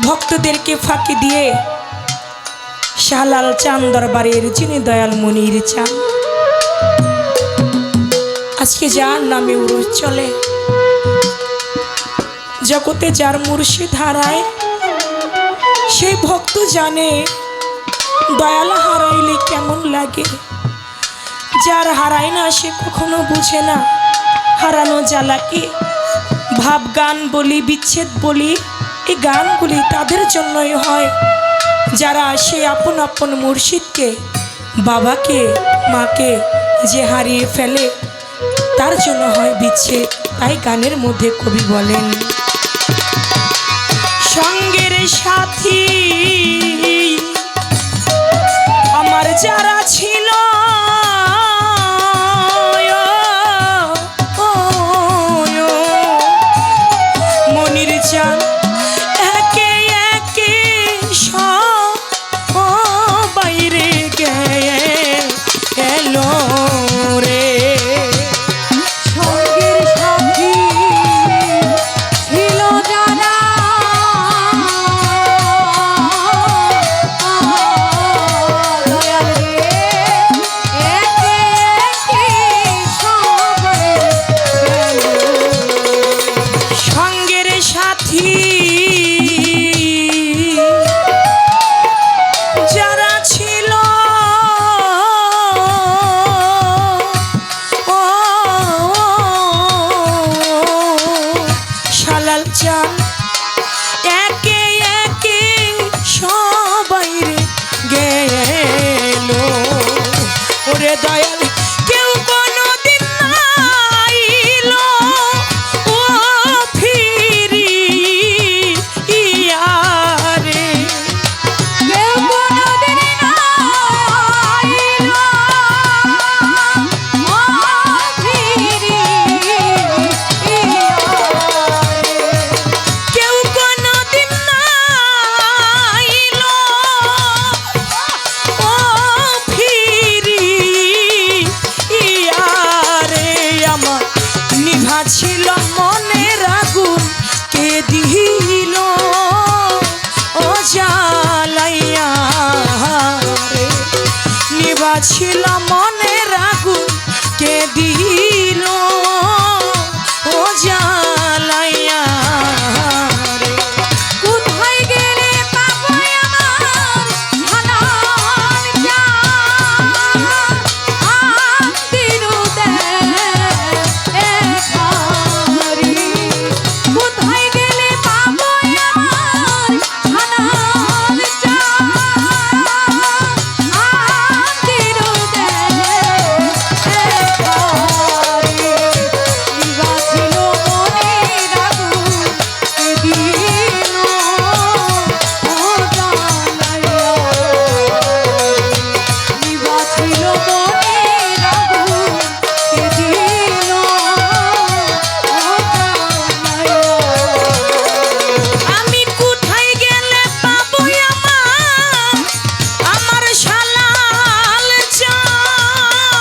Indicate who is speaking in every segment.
Speaker 1: ভক্তদেরকে ফাঁকি দিয়ে শাহলাল চাঁদ দরবারের যিনি দয়াল মনির চাঁদ, আজকে যার নামে উরুস চলে, জগতে যার মুর্শিদ হারায় সেই ভক্ত জানে দয়াল হারাইলে কেমন লাগে। যার হারায় না সে কখনো বুঝে না হারানো জ্বালা কি। ভাব গান বলি, বিচ্ছেদ বলি, এই গানগুলি তাদের জন্যই হয় যারা সেই আপন আপন মুর্শিদকে, বাবাকে, মাকে যে হারিয়ে ফেলে, তার জন্য হয় বিচ্ছেদ। তাই গানের মধ্যে কবি বলেন, সঙ্গের সাথী আমার যারা ছিল, মনির চাঁদ একে একে সব বাইরে গেল রে।
Speaker 2: সঙ্গের সাথী ছিল যারা, দয়াল রে, একে একে সবাই গেল।
Speaker 1: সঙ্গের সাথী যারা ছিল, ও শাহলাল চাঁদ একে একে সবাই রে গেল। ওরে দয়াল কেউ কোনদিন আইল ও ফিরি ইয়ারে।
Speaker 2: কেউ কোনদিন আইল ও ফিরি ইয়ারে।
Speaker 1: কেউ কোনদিন আইল ও ফিরি ইয়ারে। আমার নিভা ছিল মনের আগুন কে দিল ও জ্বালাইয়া রে। নিভা ছিল মনের আগুন কে দিল ও জ্বালাইয়া রে।
Speaker 2: কোথায় গেলে পাবো আমার হালাল চাঁদ, আন্দিরুদে এখারি। কোথায় গেলে পাবো আমার হালাল চাঁদ, আন্দিরুদে এখারি। নিভা ছিল মনের আগুন কে দিল ও জ্বালাইয়া। নিভা ছিল মনের আগুন কে দিল ও জ্বালাইয়া।
Speaker 1: আমি কোথায় গেলে পাবো আমার শাহলাল চাঁদ,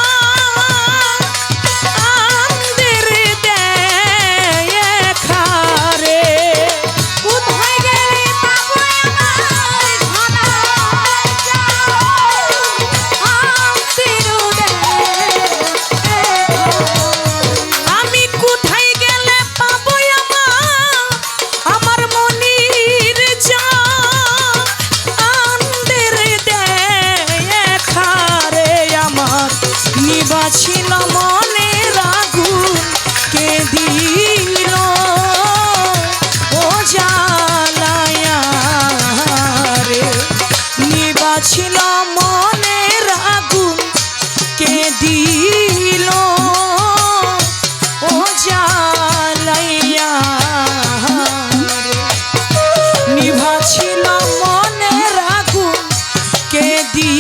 Speaker 1: আন্দের দেখারে।
Speaker 2: কোথায় গেলে পাবো আমার হালাল চাঁদ, আন্দিরুদে এখারি।
Speaker 1: আমি কোথায় গেলে পাবো আমার মনির চাঁদ, আন্দের দেখারে। আমার নিভা ছিল মনের আগুন কে দিল ও জ্বালাইয়া রে। নিভা ছিল মনের আগুন কে দিল ও জ্বালাইয়া রে। নিভা ছিল মনের আগুন কে দিল